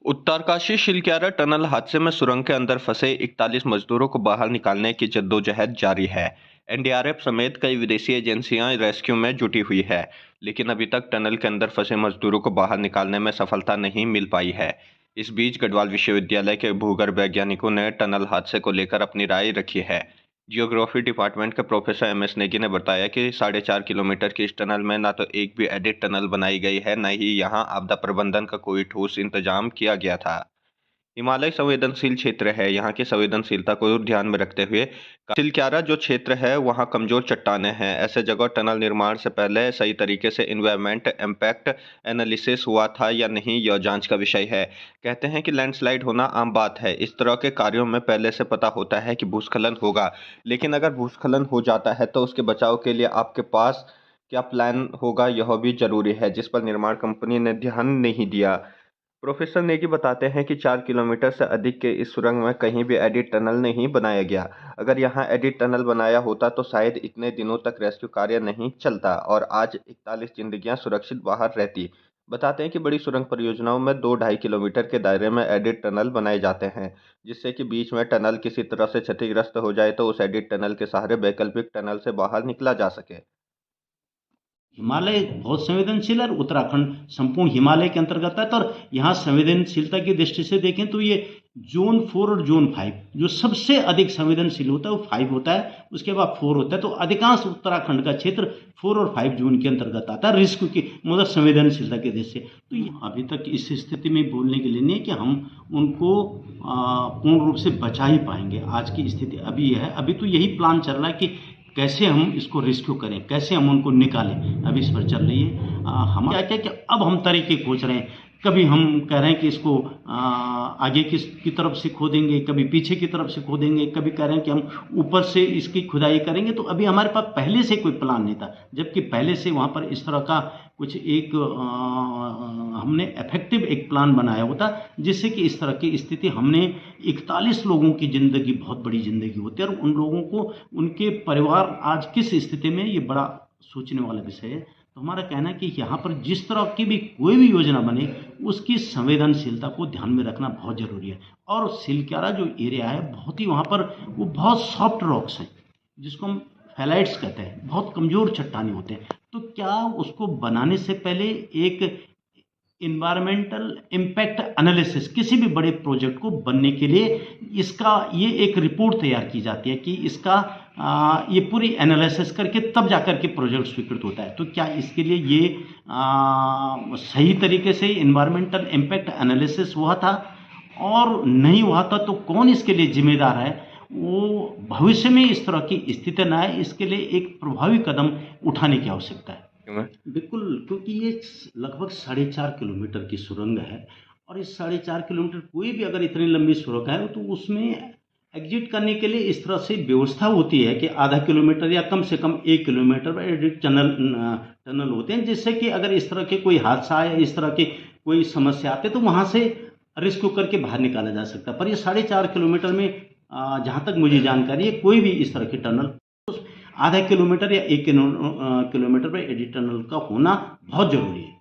Uttarkashi शिलक्यारा tunnel हादसे में सुरंग के अंदर फंसे 41 मजदूरों को बाहर निकालने की जद्दोजहद जारी है। एनडीआरएफ समेत कई विदेशी एजेंसियां रेस्क्यू में जुटी हुई है, लेकिन अभी तक टनल के अंदर फंसे मजदूरों को बाहर निकालने में सफलता नहीं मिल पाई है। इस बीच गढ़वाल विश्वविद्यालय के भूगर्भ वैज्ञानिकों ने टनल हादसे को लेकर अपनी राय रखी है। जियोग्राफी डिपार्टमेंट के प्रोफेसर एम.एस. नेगी ने बताया कि 4.5 किलोमीटर की इस टनल में न तो एक भी एडिट टनल बनाई गई है, न ही यहाँ आपदा प्रबंधन का कोई ठोस इंतजाम किया गया था। हिमालय संवेदनशील क्षेत्र है, यहाँ की संवेदनशीलता को ध्यान में रखते हुए सिलक्यारा जो क्षेत्र है वहाँ कमजोर चट्टानें हैं। ऐसे जगह टनल निर्माण से पहले सही तरीके से इन्वायरमेंट इम्पैक्ट एनालिसिस हुआ था या नहीं, यह जांच का विषय है। कहते हैं कि लैंडस्लाइड होना आम बात है, इस तरह के कार्यों में पहले से पता होता है कि भूस्खलन होगा, लेकिन अगर भूस्खलन हो जाता है तो उसके बचाव के लिए आपके पास क्या प्लान होगा, यह भी जरूरी है, जिस पर निर्माण कंपनी ने ध्यान नहीं दिया। प्रोफेसर नेगी बताते हैं कि 4 किलोमीटर से अधिक के इस सुरंग में कहीं भी एडिट टनल नहीं बनाया गया। अगर यहाँ एडिट टनल बनाया होता तो शायद इतने दिनों तक रेस्क्यू कार्य नहीं चलता और आज 41 जिंदगियां सुरक्षित बाहर रहती। बताते हैं कि बड़ी सुरंग परियोजनाओं में 2-2.5 किलोमीटर के दायरे में एडिट टनल बनाए जाते हैं, जिससे कि बीच में टनल किसी तरह से क्षतिग्रस्त हो जाए तो उस एडिट टनल के सहारे वैकल्पिक टनल से बाहर निकला जा सके। हिमालय बहुत संवेदनशील है और उत्तराखंड संपूर्ण हिमालय के अंतर्गत है। और यहाँ संवेदनशीलता की दृष्टि से देखें तो ये जोन 4 और जोन 5 जो सबसे अधिक संवेदनशील होता है वो 5 होता है, उसके बाद 4 होता है। तो अधिकांश उत्तराखंड का क्षेत्र 4 और 5 जोन के अंतर्गत आता है रिस्क की मतलब संवेदनशीलता के दृष्टि से। तो ये अभी तक इस स्थिति में बोलने के लिए नहीं है कि हम उनको पूर्ण रूप से बचा ही पाएंगे। आज की स्थिति अभी यह है, अभी तो यही प्लान चल रहा है कि कैसे हम इसको रेस्क्यू करें, कैसे हम उनको निकालें, अभी इस पर चल रही है। हम क्या क्या कि अब हम तरीके खोज रहे हैं। कभी हम कह रहे हैं कि इसको आगे की तरफ से खोदेंगे, कभी पीछे की तरफ से खोदेंगे, कभी कह रहे हैं कि हम ऊपर से इसकी खुदाई करेंगे। तो अभी हमारे पास पहले से कोई प्लान नहीं था, जबकि पहले से वहाँ पर इस तरह का कुछ एक हमने इफेक्टिव एक प्लान बनाया होता, जिससे कि इस तरह की स्थिति हमने 41 लोगों की ज़िंदगी बहुत बड़ी ज़िंदगी होती है और उन लोगों को उनके परिवार आज किस स्थिति में, ये बड़ा सोचने वाला विषय है। तो हमारा कहना है कि यहाँ पर जिस तरह की भी कोई भी योजना बने उसकी संवेदनशीलता को ध्यान में रखना बहुत ज़रूरी है। और सिलक्यारा जो एरिया है बहुत ही वहाँ पर वो बहुत सॉफ्ट रॉक्स हैं जिसको हम फेलाइट्स कहते हैं, बहुत कमज़ोर चट्टाने होते हैं। तो क्या उसको बनाने से पहले एक इन्वायरमेंटल इम्पैक्ट एनालिसिस किसी भी बड़े प्रोजेक्ट को बनने के लिए इसका ये एक रिपोर्ट तैयार की जाती है कि इसका ये पूरी एनालिसिस करके तब जाकर के प्रोजेक्ट स्वीकृत होता है। तो क्या इसके लिए ये सही तरीके से इन्वायरमेंटल इम्पैक्ट एनालिसिस हुआ था, और नहीं हुआ था तो कौन इसके लिए जिम्मेदार है, वो भविष्य में इस तरह की स्थिति न आए इसके लिए एक प्रभावी कदम उठाने की आवश्यकता है। बिल्कुल, क्योंकि ये लगभग 4.5 किलोमीटर की सुरंग है और इस 4.5 किलोमीटर कोई भी अगर इतनी लंबी सुरंग है तो उसमें एग्जिट करने के लिए इस तरह से व्यवस्था होती है कि आधा किलोमीटर या कम से कम 1 किलोमीटर पर एडिट टनल होते हैं, जिससे कि अगर इस तरह के कोई हादसा या इस तरह की कोई समस्या आते तो वहाँ से रेस्क्यू करके बाहर निकाला जा सकता है। पर ये 4.5 किलोमीटर में जहाँ तक मुझे जानकारी है कोई भी इस तरह की टनल आधा किलोमीटर या 1 किलोमीटर पर एडिट टनल का होना बहुत ज़रूरी है।